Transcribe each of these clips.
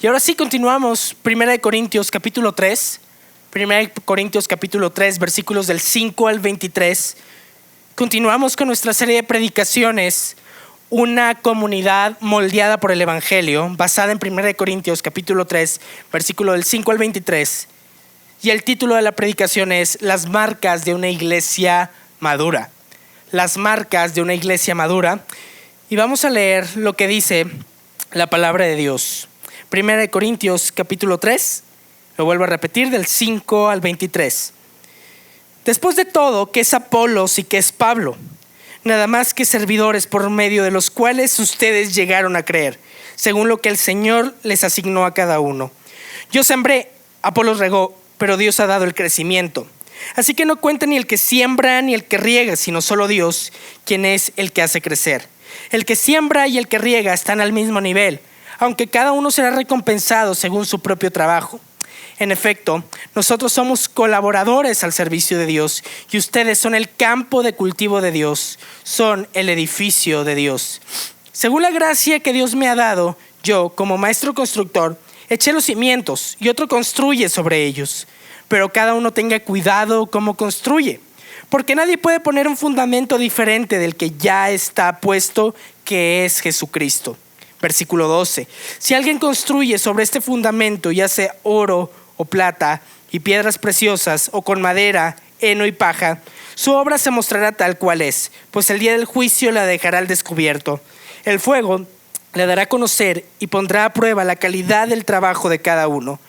Y ahora sí continuamos, 1 Corintios capítulo 3, 1 Corintios capítulo 3, versículos del 5 al 23. Continuamos con nuestra serie de predicaciones, una comunidad moldeada por el Evangelio, basada en 1 Corintios capítulo 3, versículo del 5 al 23. Y el título de la predicación es Las marcas de una iglesia madura. Las marcas de una iglesia madura. Y vamos a leer lo que dice la palabra de Dios. 1 Corintios capítulo 3, lo vuelvo a repetir, del 5 al 23. Después de todo, ¿qué es Apolos y qué es Pablo? Nada más que servidores por medio de los cuales ustedes llegaron a creer, según lo que el Señor les asignó a cada uno. Yo sembré, Apolos regó, pero Dios ha dado el crecimiento. Así que no cuenta ni el que siembra ni el que riega, sino solo Dios, quien es el que hace crecer. El que siembra y el que riega están al mismo nivel, aunque cada uno será recompensado según su propio trabajo. En efecto, nosotros somos colaboradores al servicio de Dios y ustedes son el campo de cultivo de Dios, son el edificio de Dios. Según la gracia que Dios me ha dado, yo, como maestro constructor, eché los cimientos y otro construye sobre ellos. Pero cada uno tenga cuidado cómo construye, porque nadie puede poner un fundamento diferente del que ya está puesto, que es Jesucristo. Versículo 12. Si alguien construye sobre este fundamento, ya sea oro o plata y piedras preciosas, o con madera, heno y paja, su obra se mostrará tal cual es, pues el día del juicio la dejará al descubierto. El fuego le dará a conocer y pondrá a prueba la calidad del trabajo de cada uno.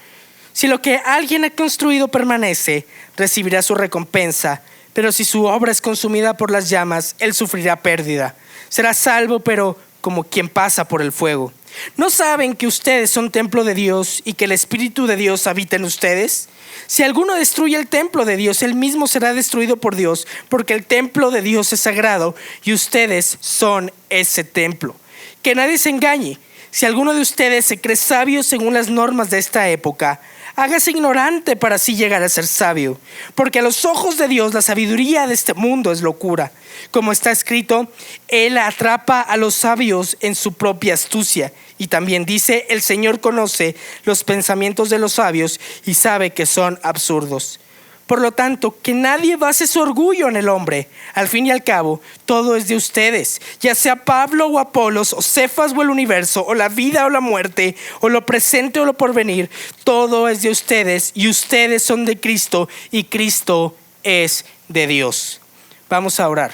Si lo que alguien ha construido permanece, recibirá su recompensa, pero si su obra es consumida por las llamas, él sufrirá pérdida. Será salvo, pero como quien pasa por el fuego. ¿No saben que ustedes son templo de Dios y que el Espíritu de Dios habita en ustedes? Si alguno destruye el templo de Dios, él mismo será destruido por Dios, porque el templo de Dios es sagrado y ustedes son ese templo. Que nadie se engañe. Si alguno de ustedes se cree sabio según las normas de esta época, hágase ignorante para así llegar a ser sabio, porque a los ojos de Dios la sabiduría de este mundo es locura. Como está escrito, Él atrapa a los sabios en su propia astucia. Y también dice, el Señor conoce los pensamientos de los sabios y sabe que son absurdos. Por lo tanto, que nadie base su orgullo en el hombre. Al fin y al cabo, todo es de ustedes, ya sea Pablo o Apolos, o Cefas o el universo, o la vida o la muerte, o lo presente o lo porvenir. Todo es de ustedes y ustedes son de Cristo y Cristo es de Dios. Vamos a orar.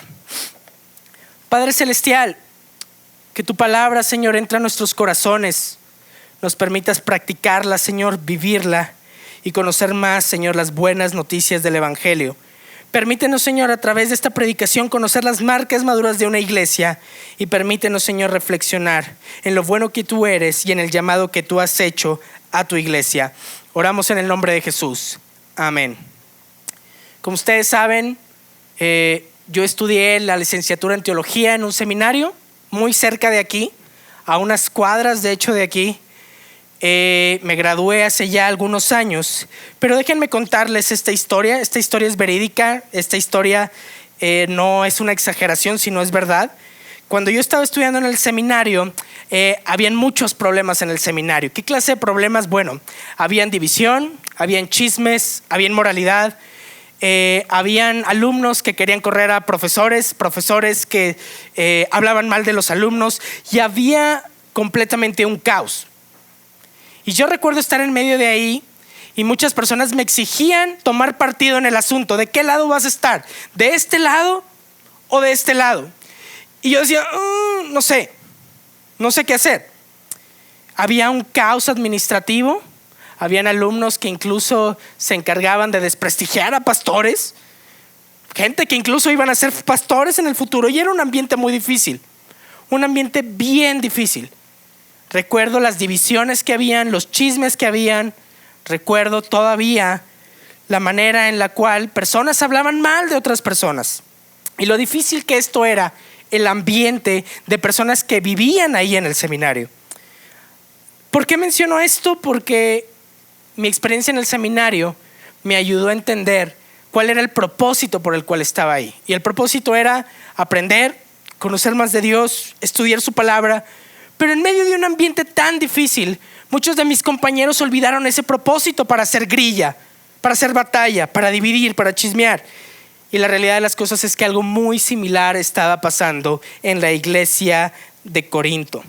Padre Celestial, que tu palabra, Señor, entre a nuestros corazones. Nos permitas practicarla, Señor, vivirla y conocer más, Señor, las buenas noticias del Evangelio. Permítenos, Señor, a través de esta predicación conocer las marcas maduras de una iglesia y permítenos, Señor, reflexionar en lo bueno que tú eres y en el llamado que tú has hecho a tu iglesia. Oramos en el nombre de Jesús. Amén. Como ustedes saben, yo estudié la licenciatura en teología en un seminario muy cerca de aquí, a unas cuadras de hecho de aquí. Me gradué hace ya algunos años, pero déjenme contarles esta historia. Esta historia es verídica, esta historia no es una exageración, sino es verdad. Cuando yo estaba estudiando en el seminario, habían muchos problemas en el seminario. ¿Qué clase de problemas? Bueno, habían división, habían chismes, había inmoralidad, habían alumnos que querían correr a profesores que hablaban mal de los alumnos, y había completamente un caos. Y yo recuerdo estar en medio de ahí y muchas personas me exigían tomar partido en el asunto. ¿De qué lado vas a estar? ¿De este lado o de este lado? Y yo decía, no sé qué hacer. Había un caos administrativo. Habían alumnos que incluso se encargaban de desprestigiar a pastores. Gente que incluso iban a ser pastores en el futuro. Y era un ambiente muy difícil. Un ambiente bien difícil. Recuerdo las divisiones que habían, los chismes que habían. Recuerdo todavía la manera en la cual personas hablaban mal de otras personas. Y lo difícil que esto era, el ambiente de personas que vivían ahí en el seminario. ¿Por qué menciono esto? Porque mi experiencia en el seminario me ayudó a entender cuál era el propósito por el cual estaba ahí. Y el propósito era aprender, conocer más de Dios, estudiar su palabra. Pero en medio de un ambiente tan difícil, Muchos de mis compañeros olvidaron ese propósito para hacer grilla, para hacer batalla, para dividir, para chismear. Y la realidad de las cosas es que algo muy similar estaba pasando en la iglesia de Corinto.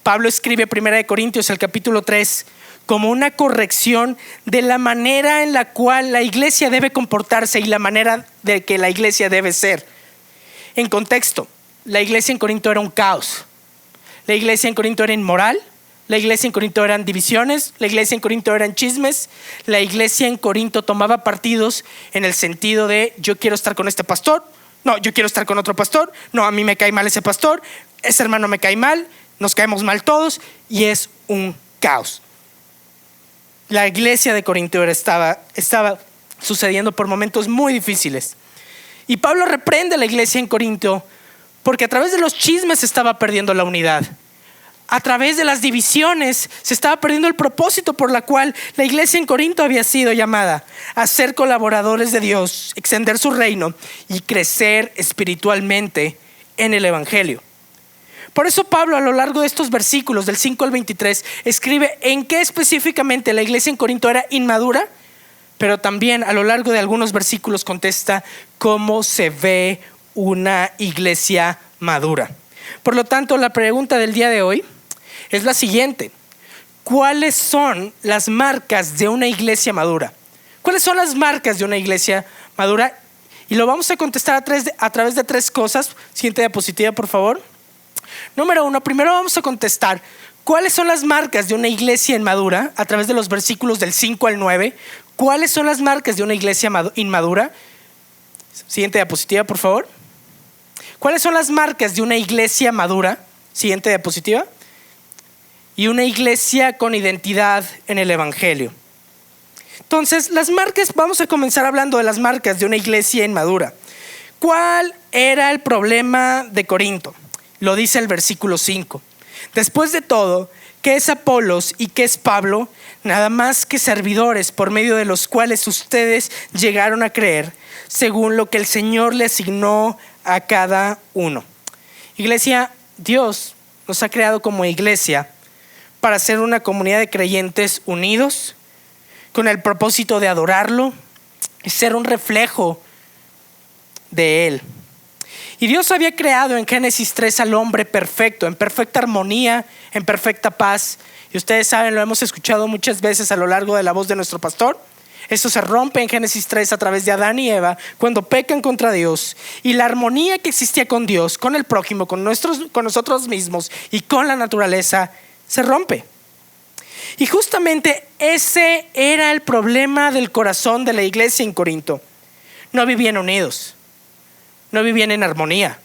Pablo escribe 1 Corintios, el capítulo 3, como una corrección de la manera en la cual la iglesia debe comportarse y la manera de que la iglesia debe ser. En contexto, la iglesia en Corinto era un caos. La iglesia en Corinto era inmoral. La iglesia en Corinto eran divisiones. La iglesia en Corinto eran chismes. La iglesia en Corinto tomaba partidos en el sentido de: yo quiero estar con este pastor. No, yo quiero estar con otro pastor. No, a mí me cae mal ese pastor. Ese hermano me cae mal. Nos caemos mal todos. Y es un caos. La iglesia de Corinto estaba sucediendo por momentos muy difíciles. Y Pablo reprende a la iglesia en Corinto porque a través de los chismes se estaba perdiendo la unidad. A través de las divisiones se estaba perdiendo el propósito por la cual la iglesia en Corinto había sido llamada: a ser colaboradores de Dios, extender su reino y crecer espiritualmente en el evangelio. Por eso Pablo, a lo largo de estos versículos del 5 al 23, escribe en qué específicamente la iglesia en Corinto era inmadura, pero también a lo largo de algunos versículos contesta cómo se ve una iglesia madura. Por lo tanto, la pregunta del día de hoy es la siguiente: ¿cuáles son las marcas de una iglesia madura? ¿Cuáles son las marcas de una iglesia madura? Y lo vamos a contestar a través de tres cosas. Siguiente diapositiva, por favor. Número 1, primero vamos a contestar cuáles son las marcas de una iglesia inmadura a través de los versículos del 5 al 9. ¿Cuáles son las marcas de una iglesia inmadura? Siguiente diapositiva, por favor. ¿Cuáles son las marcas de una iglesia madura? Siguiente diapositiva. Y una iglesia con identidad en el evangelio. Entonces, las marcas, vamos a comenzar hablando de las marcas de una iglesia inmadura. ¿Cuál era el problema de Corinto? Lo dice el versículo 5. Después de todo, ¿qué es Apolos y qué es Pablo? Nada más que servidores por medio de los cuales ustedes llegaron a creer, según lo que el Señor le asignó a cada uno. Iglesia, Dios nos ha creado como iglesia para ser una comunidad de creyentes unidos, con el propósito de adorarlo y ser un reflejo de Él. Y Dios había creado en Génesis 3 al hombre perfecto, en perfecta armonía, en perfecta paz. Y ustedes saben, lo hemos escuchado muchas veces a lo largo de la voz de nuestro pastor. Esto se rompe en Génesis 3 a través de Adán y Eva cuando pecan contra Dios. Y la armonía que existía con Dios, con el prójimo, con nosotros mismos y con la naturaleza se rompe. Y justamente ese era el problema del corazón de la iglesia en Corinto. No vivían unidos. No vivían en armonía.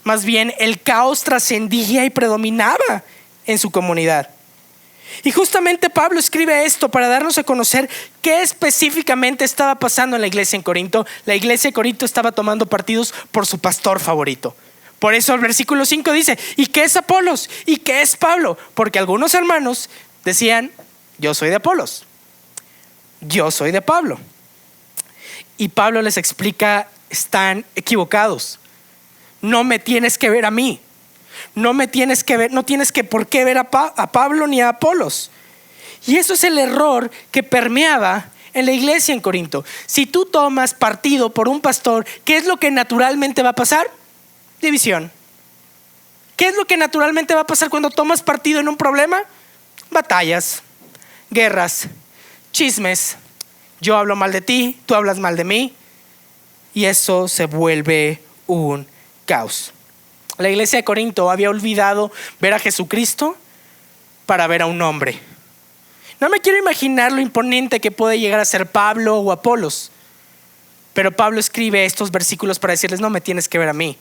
Más bien el caos trascendía y predominaba en su comunidad. Y justamente Pablo escribe esto para darnos a conocer qué específicamente estaba pasando en la iglesia en Corinto. La iglesia de Corinto estaba tomando partidos por su pastor favorito. Por eso el versículo 5 dice: ¿y qué es Apolos? ¿Y qué es Pablo? Porque algunos hermanos decían: yo soy de Apolos, yo soy de Pablo. Y Pablo les explica: están equivocados. No me tienes que ver a mí. No tienes por qué ver a Pablo ni a Apolos. Y eso es el error que permeaba en la iglesia en Corinto. Si tú tomas partido por un pastor, ¿qué es lo que naturalmente va a pasar? División. ¿Qué es lo que naturalmente va a pasar cuando tomas partido en un problema? Batallas, guerras, chismes. Yo hablo mal de ti, tú hablas mal de mí. Y eso se vuelve un caos. La iglesia de Corinto había olvidado ver a Jesucristo para ver a un hombre. No me quiero imaginar lo imponente que puede llegar a ser Pablo o Apolos. Pero Pablo escribe estos versículos para decirles: no me tienes que ver a mí,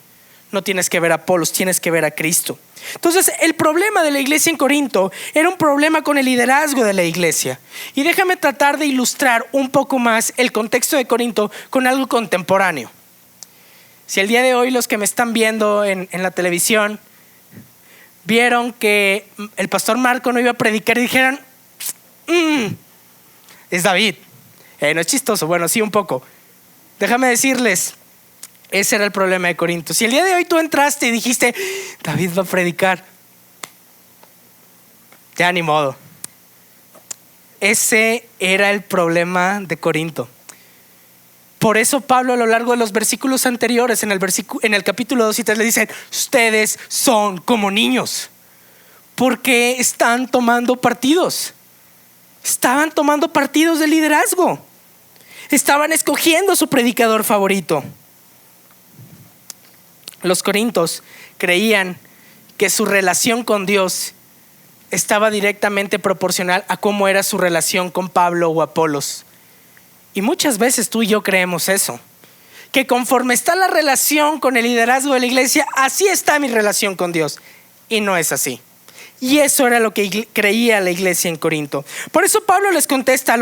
no tienes que ver a Apolos, tienes que ver a Cristo. Entonces, el problema de la iglesia en Corinto era un problema con el liderazgo de la iglesia. Y déjame tratar de ilustrar un poco más el contexto de Corinto con algo contemporáneo. Si el día de hoy los que me están viendo en la televisión vieron que el pastor Marco no iba a predicar y dijeran: es David. No es chistoso. Bueno, sí, un poco. Déjame decirles, ese era el problema de Corinto. Si el día de hoy tú entraste y dijiste: David va a predicar, ya ni modo, Ese era el problema de Corinto. Por eso Pablo a lo largo de los versículos anteriores, en el capítulo 2 y 3 le dicen: ustedes son como niños, porque están tomando partidos. Estaban tomando partidos de liderazgo. Estaban escogiendo su predicador favorito. Los corintios creían que su relación con Dios estaba directamente proporcional a cómo era su relación con Pablo o Apolos. Y muchas veces tú y yo creemos eso, que conforme está la relación con el liderazgo de la iglesia, así está mi relación con Dios. Y no es así. Y eso era lo que creía la iglesia en Corinto. Por eso Pablo les contesta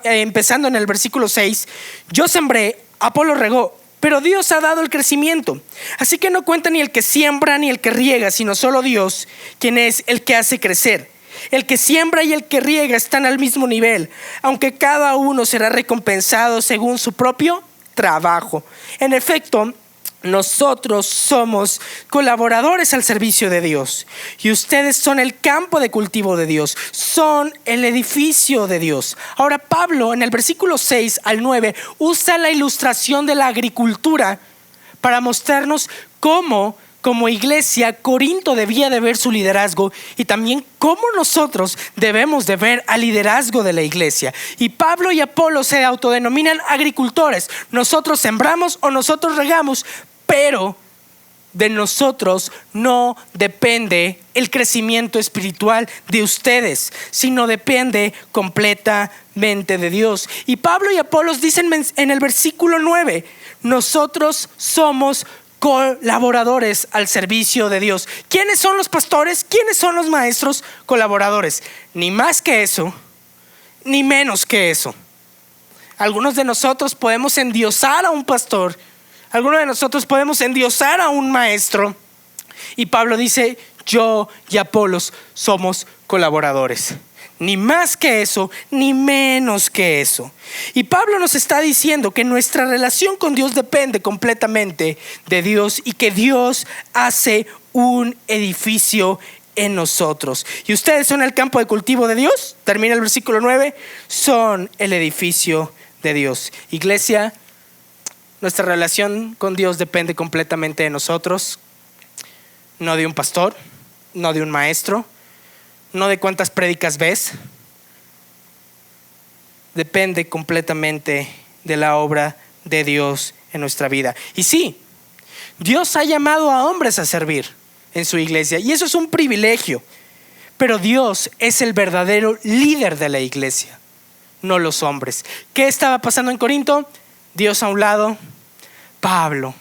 empezando en el versículo 6: yo sembré, Apolo regó, pero Dios ha dado el crecimiento. Así que no cuenta ni el que siembra ni el que riega, sino solo Dios, quien es el que hace crecer. El que siembra y el que riega están al mismo nivel, aunque cada uno será recompensado según su propio trabajo. En efecto, nosotros somos colaboradores al servicio de Dios, y ustedes son el campo de cultivo de Dios, son el edificio de Dios. Ahora Pablo en el versículo 6 al 9 usa la ilustración de la agricultura para mostrarnos cómo como iglesia Corinto debía de ver su liderazgo, y también cómo nosotros debemos de ver al liderazgo de la iglesia. Y Pablo y Apolo se autodenominan agricultores. Nosotros sembramos o nosotros regamos, pero de nosotros no depende el crecimiento espiritual de ustedes, sino depende completamente de Dios. Y Pablo y Apolos dicen en el versículo 9: nosotros somos colaboradores al servicio de Dios. ¿Quiénes son los pastores? ¿Quiénes son los maestros? Colaboradores. Ni más que eso, ni menos que eso. Algunos de nosotros podemos endiosar a un pastor, algunos de nosotros podemos endiosar a un maestro, y Pablo dice: yo y Apolos somos colaboradores. Ni más que eso, ni menos que eso. Y Pablo nos está diciendo que nuestra relación con Dios depende completamente de Dios, y que Dios hace un edificio en nosotros. Y ustedes son el campo de cultivo de Dios. Termina el versículo 9: son el edificio de Dios. Iglesia, nuestra relación con Dios depende completamente de nosotros, no de un pastor, no de un maestro, no de cuántas prédicas ves. Depende completamente de la obra de Dios en nuestra vida. Y sí, Dios ha llamado a hombres a servir en su iglesia, y eso es un privilegio. Pero Dios es el verdadero líder de la iglesia, no los hombres. ¿Qué estaba pasando en Corinto? Dios a un lado, Pablo,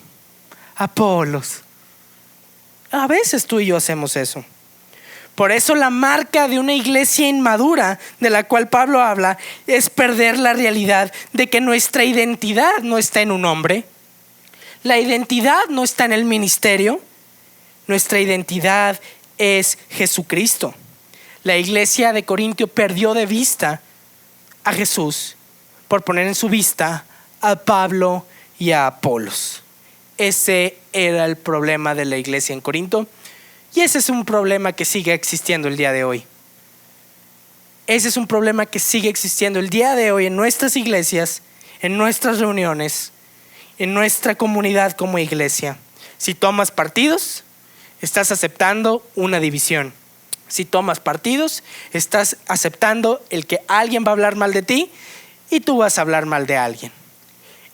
Apolos. A veces tú y yo hacemos eso. Por eso la marca de una iglesia inmadura, de la cual Pablo habla, es perder la realidad de que nuestra identidad no está en un hombre. La identidad no está en el ministerio. Nuestra identidad es Jesucristo. La iglesia de Corintio perdió de vista a Jesús por poner en su vista a Pablo y a Apolos. Ese era el problema de la iglesia en Corinto. Y ese es un problema que sigue existiendo el día de hoy. Ese es un problema que sigue existiendo el día de hoy en nuestras iglesias, en nuestras reuniones, en nuestra comunidad como iglesia. Si tomas partidos, estás aceptando una división. Si tomas partidos, estás aceptando el que alguien va a hablar mal de ti y tú vas a hablar mal de alguien.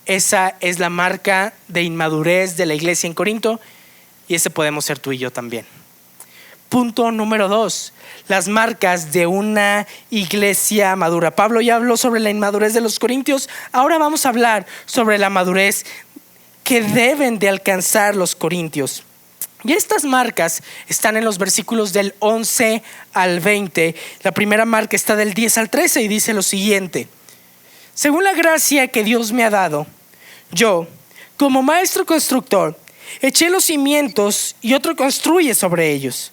Esa es la marca de inmadurez de la iglesia en Corinto, y ese podemos ser tú y yo también. Punto número 2, las marcas de una iglesia madura. Pablo ya habló sobre la inmadurez de los corintios. Ahora vamos a hablar sobre la madurez que deben de alcanzar los corintios. Y estas marcas están en los versículos del 11 al 20. La primera marca está del 10 al 13 y dice lo siguiente: según la gracia que Dios me ha dado, yo, como maestro constructor, eché los cimientos y otro construye sobre ellos.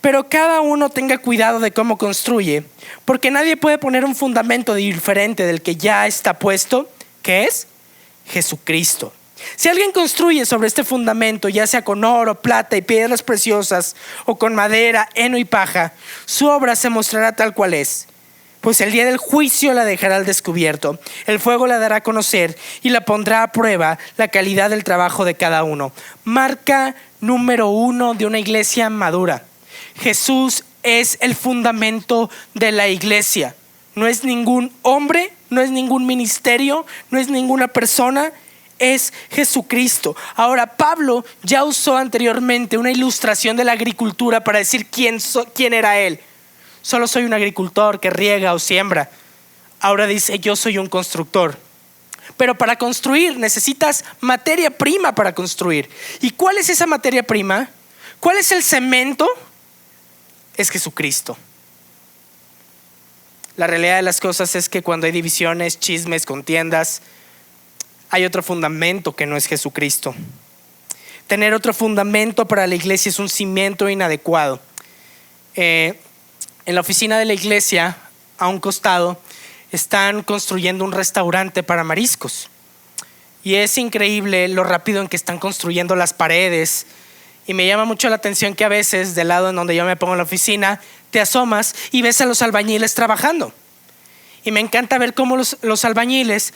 Pero cada uno tenga cuidado de cómo construye, porque nadie puede poner un fundamento diferente del que ya está puesto, que es Jesucristo. Si alguien construye sobre este fundamento, ya sea con oro, plata y piedras preciosas, o con madera, heno y paja, su obra se mostrará tal cual es. pues el día del juicio la dejará al descubierto. El fuego la dará a conocer y la pondrá a prueba la calidad del trabajo de cada uno. Marca número 1 de una iglesia madura. Jesús es el fundamento de la iglesia. No es ningún hombre, no es ningún ministerio, no es ninguna persona, es Jesucristo. Ahora, Pablo ya usó anteriormente una ilustración de la agricultura para decir quién era él. Solo soy un agricultor que riega o siembra. Ahora dice, yo soy un constructor. Pero para construir necesitas materia prima para construir. ¿Y cuál es esa materia prima? ¿Cuál es el cemento? Es Jesucristo. La realidad de las cosas es que cuando hay divisiones, chismes, contiendas, hay otro fundamento que no es Jesucristo. Tener otro fundamento para la iglesia es un cimiento inadecuado. En la oficina de la iglesia, a un costado, están construyendo un restaurante para mariscos. Y es increíble lo rápido en que están construyendo las paredes. Y me llama mucho la atención que a veces, del lado en donde yo me pongo en la oficina, te asomas y ves a los albañiles trabajando. Y me encanta ver cómo los albañiles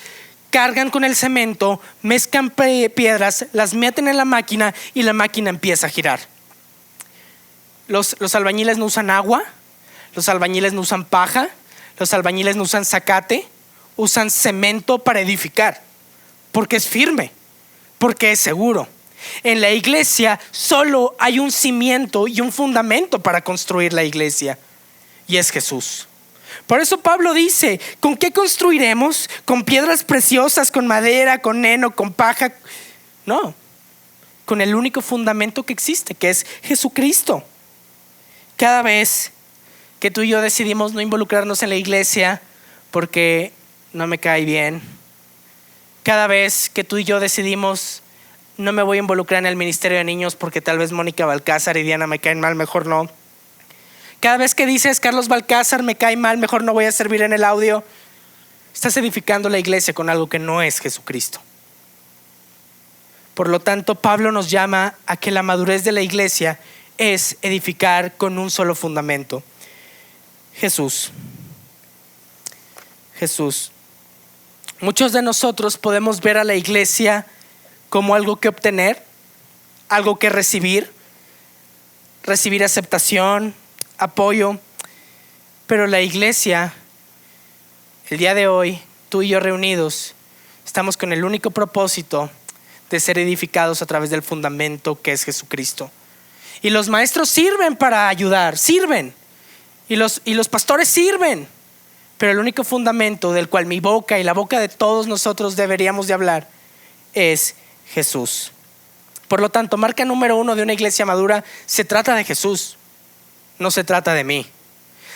cargan con el cemento, mezclan piedras, las meten en la máquina y la máquina empieza a girar. Los albañiles no usan agua, los albañiles no usan paja, los albañiles no usan zacate, usan cemento para edificar, porque es firme, porque es seguro. En la iglesia solo hay un cimiento y un fundamento para construir la iglesia, y es Jesús. Por eso Pablo dice, ¿con qué construiremos? ¿Con piedras preciosas, con madera, con heno, con paja? No, con el único fundamento que existe, que es Jesucristo. Cada vez que tú y yo decidimos no involucrarnos en la iglesia porque no me cae bien, cada vez que tú y yo decidimos no me voy a involucrar en el ministerio de niños porque tal vez Mónica Balcázar y Diana me caen mal, mejor no. Cada vez que dices Carlos Balcázar me cae mal, mejor no voy a servir en el audio, estás edificando la iglesia con algo que no es Jesucristo. Por lo tanto, Pablo nos llama a que la madurez de la iglesia es edificar con un solo fundamento: Jesús. Jesús. Muchos de nosotros podemos ver a la iglesia como algo que obtener, algo que recibir aceptación, apoyo, pero la iglesia, el día de hoy, tú y yo reunidos, estamos con el único propósito de ser edificados a través del fundamento que es Jesucristo. Y los maestros sirven para ayudar, sirven, y los pastores sirven, pero el único fundamento del cual mi boca y la boca de todos nosotros deberíamos de hablar es Jesús. Por lo tanto, marca número 1 de una iglesia madura, se trata de Jesús, no se trata de mí.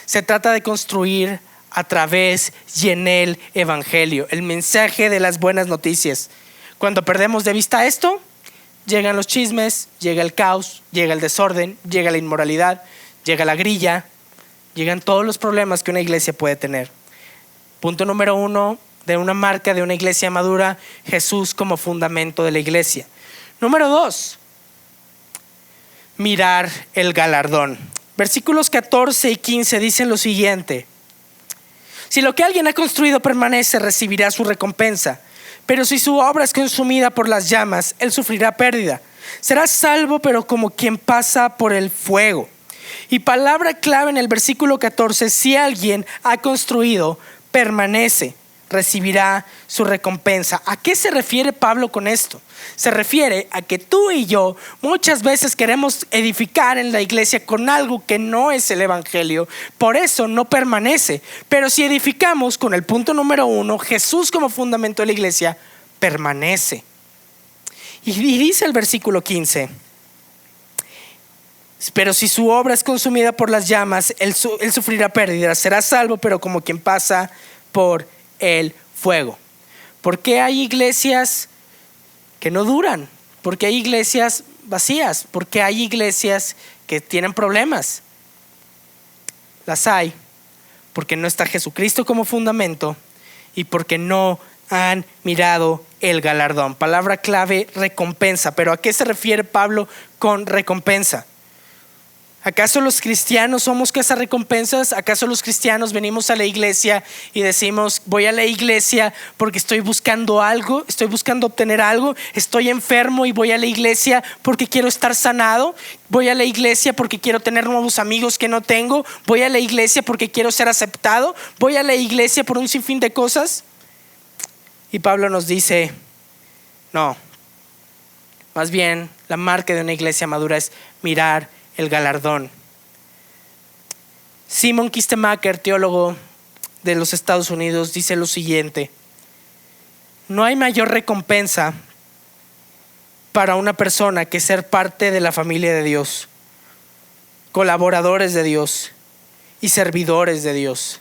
Se trata de construir a través y en el evangelio, el mensaje de las buenas noticias. Cuando perdemos de vista esto, llegan los chismes, llega el caos, llega el desorden, llega la inmoralidad, llega la grilla, llegan todos los problemas que una iglesia puede tener. Punto número 1 de una marca de una iglesia madura: Jesús como fundamento de la iglesia. Número 2, mirar el galardón. Versículos 14 y 15 dicen lo siguiente: si lo que alguien ha construido permanece, recibirá su recompensa, pero si su obra es consumida por las llamas, él sufrirá pérdida. Será salvo, pero como quien pasa por el fuego. Y palabra clave en el versículo 14: si alguien ha construido, permanece, recibirá su recompensa. ¿A qué se refiere Pablo con esto? Se refiere a que tú y yo muchas veces queremos edificar en la iglesia con algo que no es el evangelio, por eso no permanece. Pero si edificamos con el punto número 1, Jesús como fundamento de la iglesia, permanece. Y dice el versículo 15: pero si su obra es consumida por las llamas, él sufrirá pérdida, será salvo, pero como quien pasa por el fuego. ¿Por qué hay iglesias que no duran? ¿Por qué hay iglesias vacías? ¿Por qué hay iglesias que tienen problemas? Las hay porque no está Jesucristo como fundamento y porque no han mirado el galardón. Palabra clave: recompensa. ¿Pero a qué se refiere Pablo con recompensa? ¿Acaso los cristianos somos cazarrecompensas? ¿Acaso los cristianos venimos a la iglesia y decimos, voy a la iglesia porque estoy buscando algo, estoy buscando obtener algo, estoy enfermo y voy a la iglesia porque quiero estar sanado? ¿Voy a la iglesia porque quiero tener nuevos amigos que no tengo? ¿Voy a la iglesia porque quiero ser aceptado? ¿Voy a la iglesia por un sinfín de cosas? Y Pablo nos dice, no, más bien la marca de una iglesia madura es mirar el galardón. Simon Kistemaker, teólogo de los Estados Unidos, dice lo siguiente: no hay mayor recompensa para una persona que ser parte de la familia de Dios, colaboradores de Dios y servidores de Dios.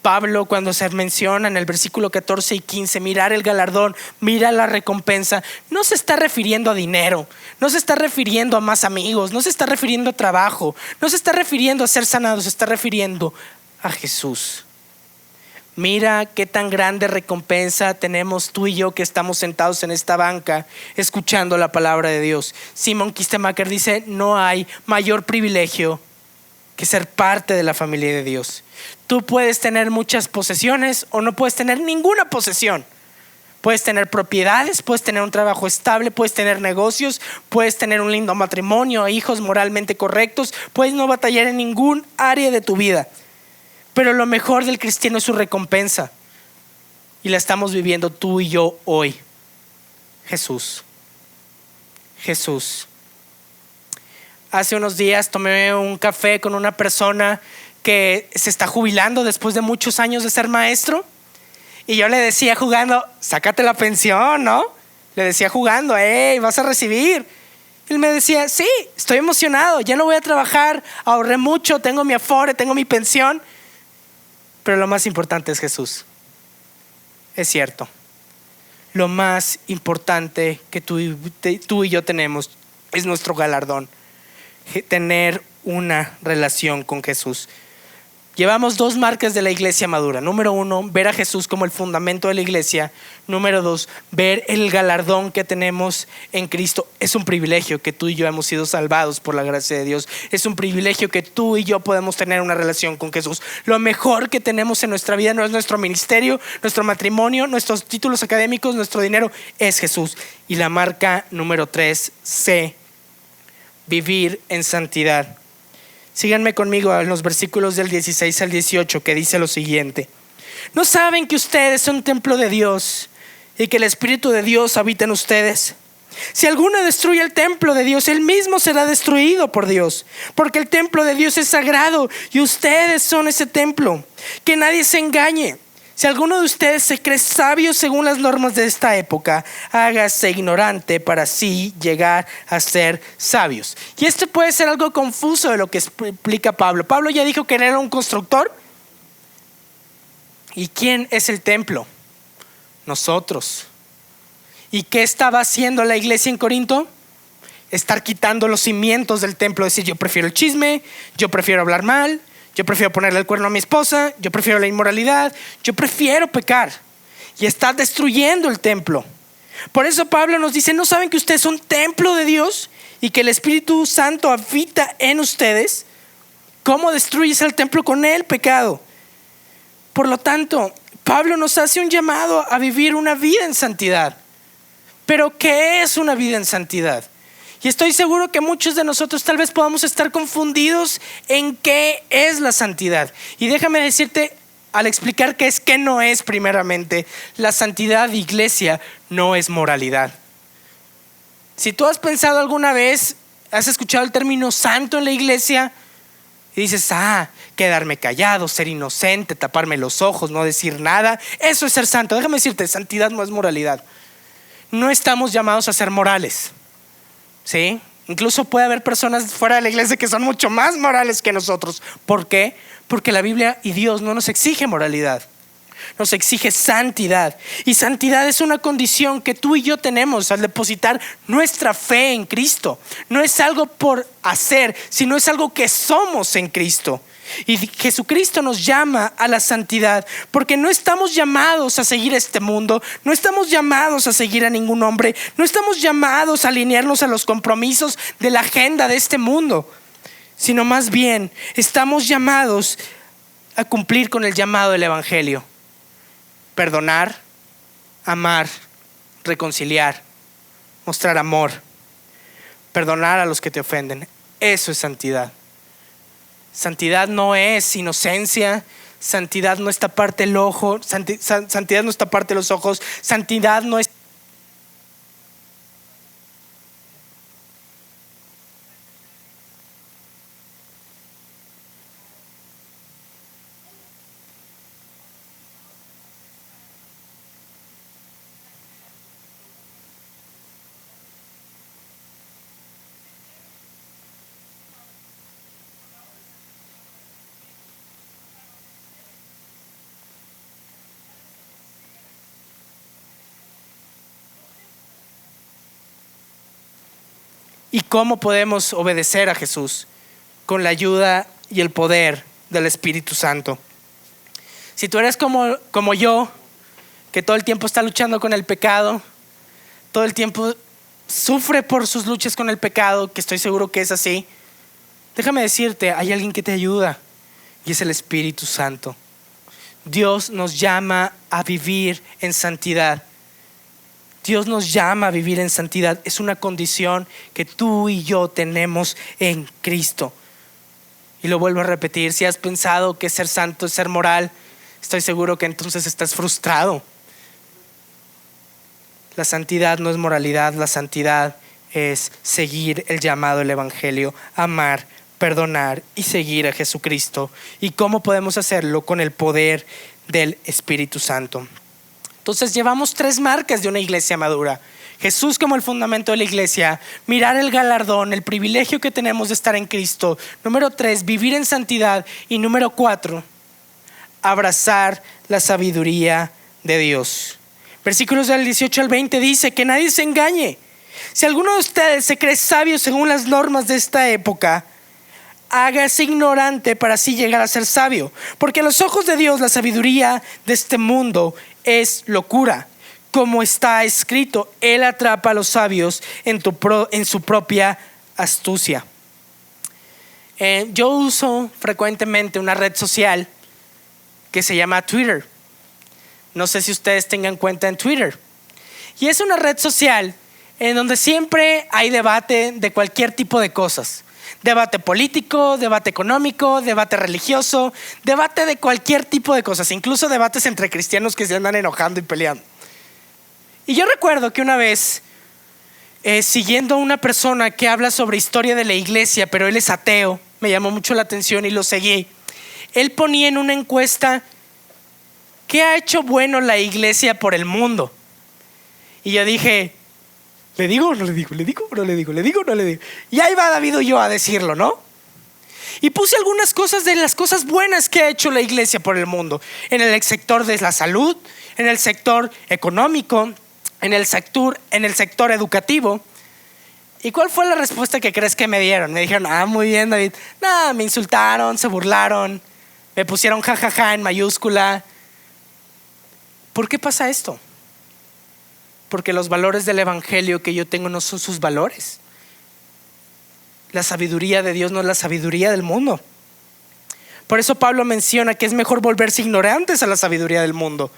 Pablo, cuando se menciona en el versículo 14 y 15, mirar el galardón, mira la recompensa, no se está refiriendo a dinero, no se está refiriendo a más amigos, no se está refiriendo a trabajo, no se está refiriendo a ser sanado, se está refiriendo a Jesús. Mira qué tan grande recompensa tenemos tú y yo que estamos sentados en esta banca escuchando la palabra de Dios. Simon Kistemaker dice, no hay mayor privilegio que ser parte de la familia de Dios. Tú puedes tener muchas posesiones o no puedes tener ninguna posesión. Puedes tener propiedades, puedes tener un trabajo estable, puedes tener negocios, puedes tener un lindo matrimonio, hijos moralmente correctos, puedes no batallar en ningún área de tu vida. Pero lo mejor del cristiano es su recompensa. Y la estamos viviendo tú y yo hoy. Jesús. Jesús. Hace unos días tomé un café con una persona que se está jubilando después de muchos años de ser maestro. Y yo le decía jugando, sácate la pensión, ¿no? Le decía jugando, vas a recibir. Él me decía, sí, estoy emocionado, ya no voy a trabajar, ahorré mucho, tengo mi Afore, tengo mi pensión. Pero lo más importante es Jesús. Es cierto. Lo más importante que tú y yo tenemos es nuestro galardón. Tener una relación con Jesús. Llevamos dos marcas de la iglesia madura. Número 1, ver a Jesús como el fundamento de la iglesia. Número 2, ver el galardón que tenemos en Cristo. Es un privilegio que tú y yo hemos sido salvados por la gracia de Dios. Es un privilegio que tú y yo podemos tener una relación con Jesús. Lo mejor que tenemos en nuestra vida no es nuestro ministerio, nuestro matrimonio, nuestros títulos académicos, nuestro dinero, es Jesús. Y la marca número 3, C, vivir en santidad. Síganme conmigo en los versículos del 16 al 18 que dice lo siguiente: ¿no saben que ustedes son templo de Dios y que el Espíritu de Dios habita en ustedes? Si alguno destruye el templo de Dios, él mismo será destruido por Dios, porque el templo de Dios es sagrado y ustedes son ese templo. Que nadie se engañe. Si alguno de ustedes se cree sabio según las normas de esta época, hágase ignorante para así llegar a ser sabios. Y esto puede ser algo confuso de lo que explica Pablo. Pablo ya dijo que él era un constructor. ¿Y quién es el templo? Nosotros. ¿Y qué estaba haciendo la iglesia en Corinto? Estar quitando los cimientos del templo, decir, yo prefiero el chisme, yo prefiero hablar mal, yo prefiero ponerle el cuerno a mi esposa, yo prefiero la inmoralidad, yo prefiero pecar. Y está destruyendo el templo. Por eso Pablo nos dice, ¿no saben que ustedes son templo de Dios y que el Espíritu Santo habita en ustedes? ¿Cómo destruyes el templo? Con el pecado. Por lo tanto, Pablo nos hace un llamado a vivir una vida en santidad. Pero ¿qué es una vida en santidad? Y estoy seguro que muchos de nosotros tal vez podamos estar confundidos en qué es la santidad. Y déjame decirte, al explicar qué es, qué no es primeramente, la santidad, iglesia, no es moralidad. Si tú has pensado alguna vez, has escuchado el término santo en la iglesia, y dices, quedarme callado, ser inocente, taparme los ojos, no decir nada, eso es ser santo. Déjame decirte, santidad no es moralidad. No estamos llamados a ser morales. ¿Sí? Incluso puede haber personas fuera de la iglesia que son mucho más morales que nosotros. ¿Por qué? Porque la Biblia y Dios no nos exige moralidad, nos exige santidad. Y santidad es una condición que tú y yo tenemos al depositar nuestra fe en Cristo. No es algo por hacer, sino es algo que somos en Cristo. Y Jesucristo nos llama a la santidad porque no estamos llamados a seguir este mundo, no estamos llamados a seguir a ningún hombre, no estamos llamados a alinearnos a los compromisos de la agenda de este mundo, sino más bien estamos llamados a cumplir con el llamado del Evangelio: perdonar, amar, reconciliar, mostrar amor, perdonar a los que te ofenden. Eso es santidad. Santidad no es inocencia. Santidad no es taparte el ojo. Santidad no es taparte los ojos. Santidad no es... ¿Y cómo podemos obedecer a Jesús? Con la ayuda y el poder del Espíritu Santo. Si tú eres como yo, que todo el tiempo está luchando con el pecado, todo el tiempo sufre por sus luchas con el pecado, que estoy seguro que es así, déjame decirte, hay alguien que te ayuda, y es el Espíritu Santo. Dios nos llama a vivir en santidad. Dios nos llama a vivir en santidad. Es una condición que tú y yo tenemos en Cristo. Y lo vuelvo a repetir: si has pensado que ser santo es ser moral, estoy seguro que entonces estás frustrado. La santidad no es moralidad. La santidad es seguir el llamado del Evangelio: amar, perdonar y seguir a Jesucristo. ¿Y cómo podemos hacerlo? Con el poder del Espíritu Santo. Entonces llevamos 3 marcas de una iglesia madura: Jesús como el fundamento de la iglesia, mirar el galardón, el privilegio que tenemos de estar en Cristo. Número 3, vivir en santidad. Y número 4, abrazar la sabiduría de Dios. Versículos del 18 al 20 dice: que nadie se engañe. Si alguno de ustedes se cree sabio según las normas de esta época, hágase ignorante para así llegar a ser sabio. Porque a los ojos de Dios la sabiduría de este mundo es locura. Como está escrito: Él atrapa a los sabios en su propia astucia. Yo uso frecuentemente una red social que se llama Twitter. No sé si ustedes tengan cuenta en Twitter. Y es una red social en donde siempre hay debate de cualquier tipo de cosas. Debate político, debate económico, debate religioso, debate de cualquier tipo de cosas, incluso debates entre cristianos que se andan enojando y peleando. Y yo recuerdo que una vez, siguiendo a una persona que habla sobre historia de la iglesia, pero él es ateo, me llamó mucho la atención y lo seguí. Él ponía en una encuesta: ¿qué ha hecho bueno la iglesia por el mundo? Y yo dije: ¿le digo o no le digo? ¿Le digo o no le digo? ¿Le digo o no le digo? Y ahí va David o yo a decirlo, ¿no? Y puse algunas cosas de las cosas buenas que ha hecho la iglesia por el mundo. En el sector de la salud, en el sector económico, en el sector educativo. ¿Y cuál fue la respuesta que crees que me dieron? Me dijeron: muy bien, David. Nada, me insultaron, se burlaron, me pusieron jajaja en mayúscula. ¿Por qué pasa esto? Porque los valores del Evangelio que yo tengo no son sus valores. La sabiduría de Dios no es la sabiduría del mundo. Por eso Pablo menciona que es mejor volverse ignorantes a la sabiduría del mundo.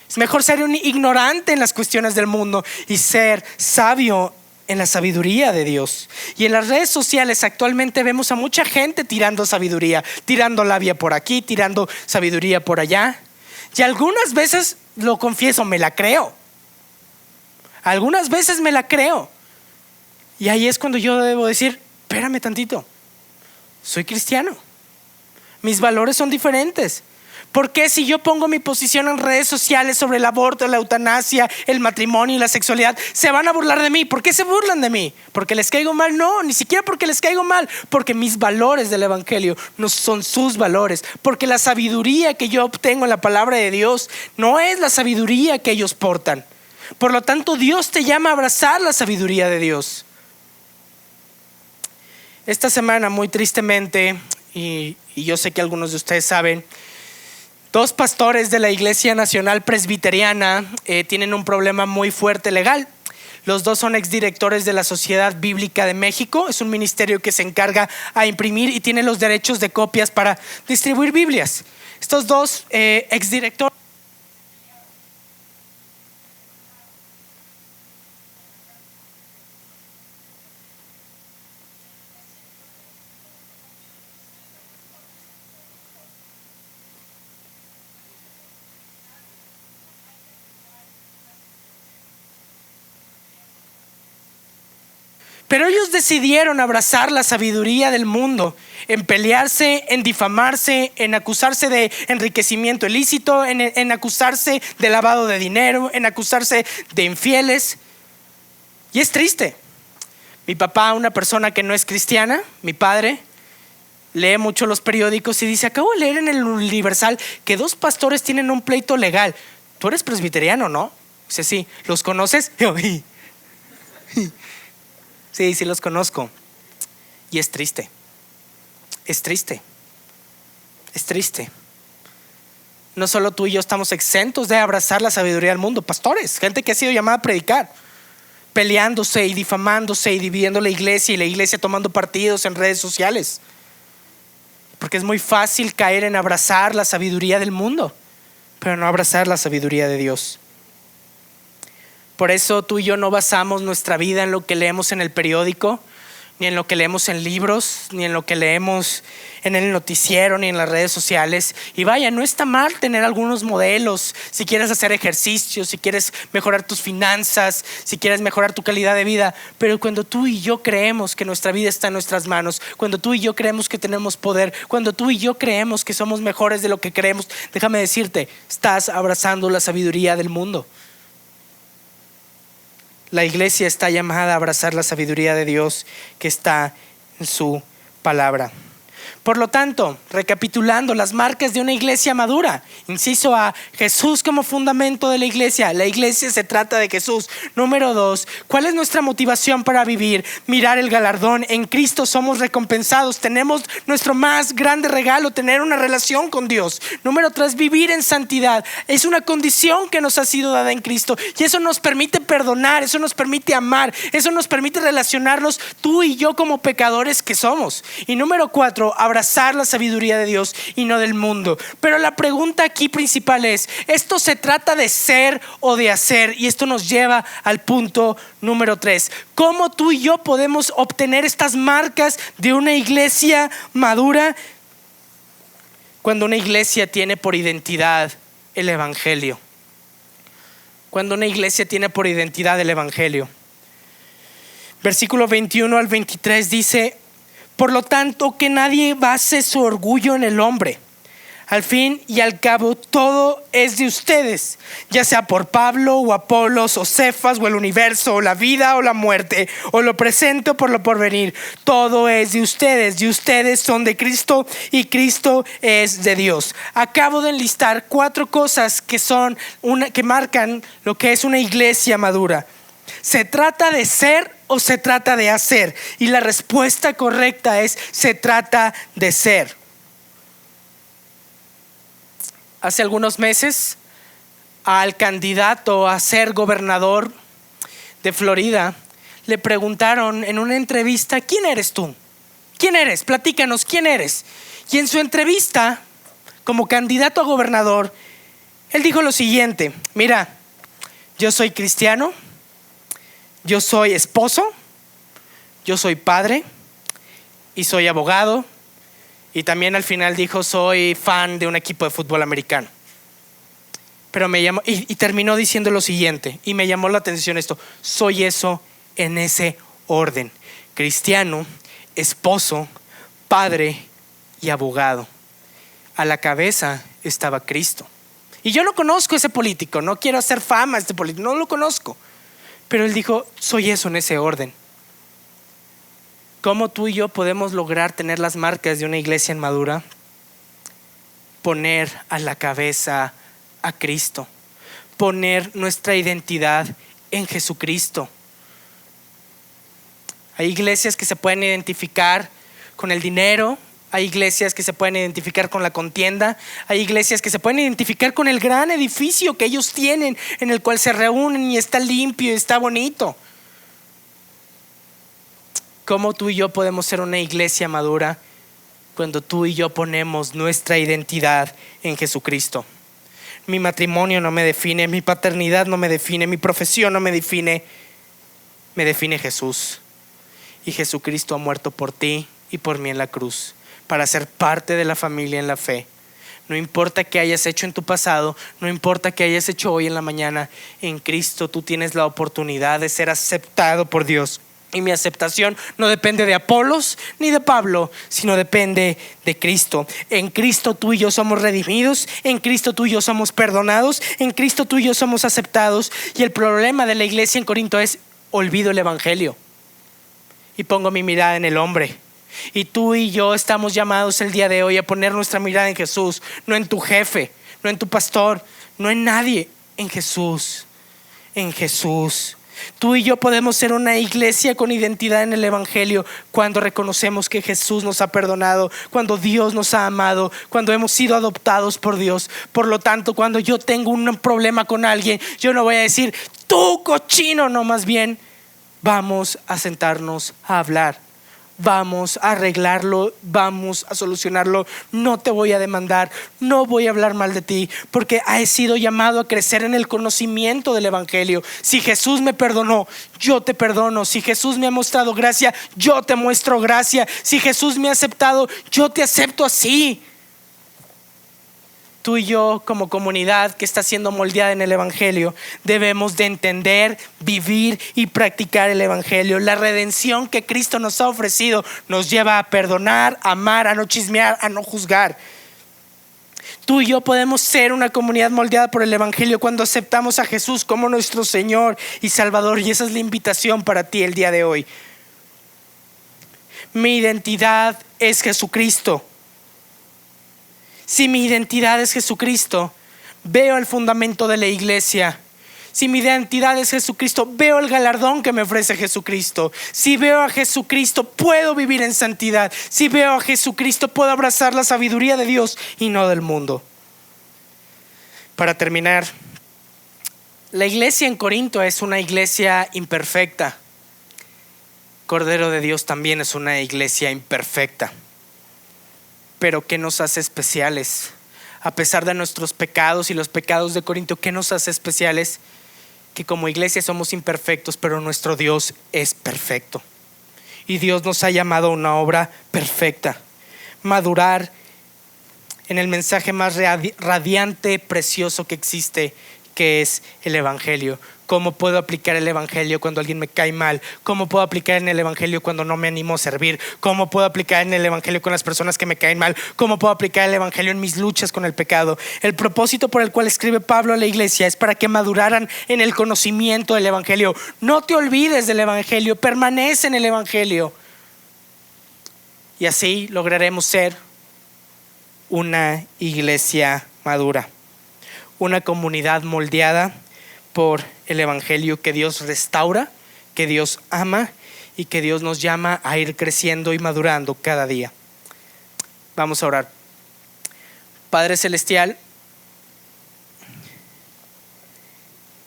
Es mejor ser un ignorante en las cuestiones del mundo y ser sabio en la sabiduría de Dios. Y en las redes sociales actualmente vemos a mucha gente tirando sabiduría, tirando labia por aquí, tirando sabiduría por allá. Y algunas veces, lo confieso, me la creo. Algunas veces me la creo. Y ahí es cuando yo debo decir: espérame tantito, soy cristiano, mis valores son diferentes. ¿Por qué si yo pongo mi posición en redes sociales sobre el aborto, la eutanasia, el matrimonio y la sexualidad, se van a burlar de mí? ¿Por qué se burlan de mí? ¿Porque les caigo mal? No, ni siquiera porque les caigo mal. Porque mis valores del Evangelio no son sus valores. Porque la sabiduría que yo obtengo en la palabra de Dios no es la sabiduría que ellos portan. Por lo tanto, Dios te llama a abrazar la sabiduría de Dios. Esta semana, muy tristemente, y yo sé que algunos de ustedes saben, 2 pastores de la Iglesia Nacional Presbiteriana tienen un problema muy fuerte legal. Los dos son exdirectores de la Sociedad Bíblica de México. Es un ministerio que se encarga a imprimir y tiene los derechos de copias para distribuir Biblias. Estos dos exdirectores pero ellos decidieron abrazar la sabiduría del mundo, en pelearse, en difamarse, en acusarse de enriquecimiento ilícito, en acusarse de lavado de dinero, en acusarse de infieles. Y es triste. Mi papá, una persona que no es cristiana, mi padre, lee mucho los periódicos y dice: acabo de leer en el Universal que 2 pastores tienen un pleito legal. ¿Tú eres presbiteriano, no? Dice: sí. ¿Los conoces? Sí, sí los conozco. Y es triste. Es triste. Es triste. No solo tú y yo estamos exentos de abrazar la sabiduría del mundo. Pastores, gente que ha sido llamada a predicar, peleándose y difamándose y dividiendo la iglesia, y la iglesia tomando partidos en redes sociales. Porque es muy fácil caer en abrazar la sabiduría del mundo, pero no abrazar la sabiduría de Dios. Por eso tú y yo no basamos nuestra vida en lo que leemos en el periódico, ni en lo que leemos en libros, ni en lo que leemos en el noticiero, ni en las redes sociales. Y vaya, no está mal tener algunos modelos si quieres hacer ejercicio, si quieres mejorar tus finanzas, si quieres mejorar tu calidad de vida. Pero cuando tú y yo creemos que nuestra vida está en nuestras manos, cuando tú y yo creemos que tenemos poder, cuando tú y yo creemos que somos mejores de lo que creemos, déjame decirte, estás abrazando la sabiduría del mundo. La iglesia está llamada a abrazar la sabiduría de Dios que está en su palabra. Por lo tanto, recapitulando, las marcas de una iglesia madura. Inciso A, Jesús como fundamento de la iglesia. La iglesia se trata de Jesús. Número 2, ¿cuál es nuestra motivación para vivir? Mirar el galardón. En Cristo somos recompensados. Tenemos nuestro más grande regalo, tener una relación con Dios. Número 3, vivir en santidad. Es una condición que nos ha sido dada en Cristo. Y eso nos permite perdonar, eso nos permite amar, eso nos permite relacionarnos tú y yo como pecadores que somos. Y número 4, abrazar la sabiduría de Dios y no del mundo. Pero la pregunta aquí principal es: ¿esto se trata de ser o de hacer? Y esto nos lleva al punto número 3. ¿Cómo tú y yo podemos obtener estas marcas de una iglesia madura? Cuando una iglesia tiene por identidad el evangelio. Cuando una iglesia tiene por identidad el evangelio. Versículo 21 al 23 dice: por lo tanto, que nadie base su orgullo en el hombre. Al fin y al cabo, todo es de ustedes, ya sea por Pablo o Apolos o Cefas o el universo o la vida o la muerte o lo presente o por lo porvenir. Todo es de ustedes y ustedes son de Cristo y Cristo es de Dios. Acabo de enlistar 4 cosas que marcan lo que es una iglesia madura. ¿Se trata de ser o se trata de hacer? Y la respuesta correcta es: se trata de ser. Hace algunos meses, al candidato a ser gobernador de Florida le preguntaron en una entrevista: ¿quién eres tú? ¿Quién eres? Platícanos, ¿quién eres? Y en su entrevista, como candidato a gobernador, él dijo lo siguiente: mira, yo soy cristiano, yo soy esposo, yo soy padre y soy abogado. Y también al final dijo: soy fan de un equipo de fútbol americano. Pero me llamó y terminó diciendo lo siguiente, y me llamó la atención esto: soy eso en ese orden: cristiano, esposo, padre y abogado. A la cabeza estaba Cristo. Y yo no conozco a ese político, no quiero hacer fama a este político, no lo conozco. Pero él dijo: soy eso en ese orden. ¿Cómo tú y yo podemos lograr tener las marcas de una iglesia madura? Poner a la cabeza a Cristo. Poner nuestra identidad en Jesucristo. Hay iglesias que se pueden identificar con el dinero. Hay iglesias que se pueden identificar con la contienda. Hay iglesias que se pueden identificar con el gran edificio que ellos tienen, en el cual se reúnen y está limpio y está bonito. ¿Cómo tú y yo podemos ser una iglesia madura? Cuando tú y yo ponemos nuestra identidad en Jesucristo. Mi matrimonio no me define, mi paternidad no me define, mi profesión no me define Jesús. Y Jesucristo ha muerto por ti y por mí en la cruz, para ser parte de la familia en la fe. No importa qué hayas hecho en tu pasado, no importa qué hayas hecho hoy en la mañana, en Cristo tú tienes la oportunidad de ser aceptado por Dios. Y mi aceptación no depende de Apolos ni de Pablo, sino depende de Cristo. En Cristo tú y yo somos redimidos, en Cristo tú y yo somos perdonados, en Cristo tú y yo somos aceptados. Y el problema de la iglesia en Corinto es: olvido el evangelio y pongo mi mirada en el hombre. Y tú y yo estamos llamados el día de hoy a poner nuestra mirada en Jesús, no en tu jefe, no en tu pastor, no en nadie, en Jesús, en Jesús. Tú y yo podemos ser una iglesia con identidad en el evangelio cuando reconocemos que Jesús nos ha perdonado, cuando Dios nos ha amado, cuando hemos sido adoptados por Dios. Por lo tanto, cuando yo tengo un problema con alguien, yo no voy a decir: tú cochino, no, más bien vamos a sentarnos a hablar. Vamos a arreglarlo, vamos a solucionarlo. No te voy a demandar, no voy a hablar mal de ti, porque he sido llamado a crecer en el conocimiento del evangelio. Si Jesús me perdonó, yo te perdono. Si Jesús me ha mostrado gracia, yo te muestro gracia. Si Jesús me ha aceptado, yo te acepto así. Tú y yo, como comunidad que está siendo moldeada en el evangelio, debemos de entender, vivir y practicar el evangelio. La redención que Cristo nos ha ofrecido nos lleva a perdonar, a amar, a no chismear, a no juzgar. Tú y yo podemos ser una comunidad moldeada por el evangelio cuando aceptamos a Jesús como nuestro Señor y Salvador. Y esa es la invitación para ti el día de hoy. Mi identidad es Jesucristo. Si mi identidad es Jesucristo, veo el fundamento de la iglesia. Si mi identidad es Jesucristo, veo el galardón que me ofrece Jesucristo. Si veo a Jesucristo, puedo vivir en santidad. Si veo a Jesucristo, puedo abrazar la sabiduría de Dios y no del mundo. Para terminar, la iglesia en Corinto es una iglesia imperfecta. Cordero de Dios también es una iglesia imperfecta. Pero ¿qué nos hace especiales? A pesar de nuestros pecados y los pecados de Corinto, ¿qué nos hace especiales? Que como iglesia somos imperfectos, pero nuestro Dios es perfecto. Y Dios nos ha llamado a una obra perfecta. Madurar en el mensaje más radiante, precioso que existe, que es el evangelio. ¿Cómo puedo aplicar el evangelio cuando alguien me cae mal? ¿Cómo puedo aplicar en el evangelio cuando no me animo a servir? ¿Cómo puedo aplicar en el evangelio con las personas que me caen mal? ¿Cómo puedo aplicar el evangelio en mis luchas con el pecado? El propósito por el cual escribe Pablo a la iglesia es para que maduraran en el conocimiento del evangelio. No te olvides del evangelio, permanece en el evangelio. Y así lograremos ser una iglesia madura, una comunidad moldeada por el evangelio que Dios restaura, que Dios ama y que Dios nos llama a ir creciendo y madurando cada día. Vamos a orar. Padre Celestial,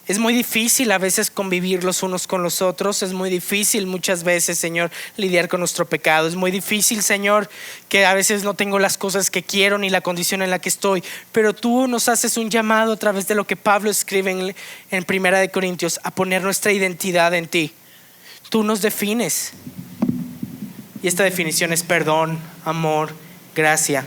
es muy difícil a veces convivir los unos con los otros. Es muy difícil muchas veces, Señor, lidiar con nuestro pecado. Es muy difícil, Señor, que a veces no tengo las cosas que quiero ni la condición en la que estoy. Pero tú nos haces un llamado a través de lo que Pablo escribe en Primera de Corintios, a poner nuestra identidad en ti. Tú nos defines. Y esta definición es perdón, amor, gracia.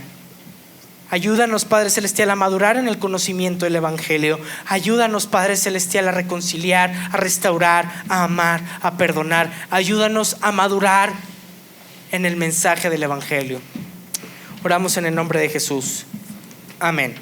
Ayúdanos, Padre Celestial, a madurar en el conocimiento del evangelio. Ayúdanos, Padre Celestial, a reconciliar, a restaurar, a amar, a perdonar. Ayúdanos a madurar en el mensaje del evangelio. Oramos en el nombre de Jesús. Amén.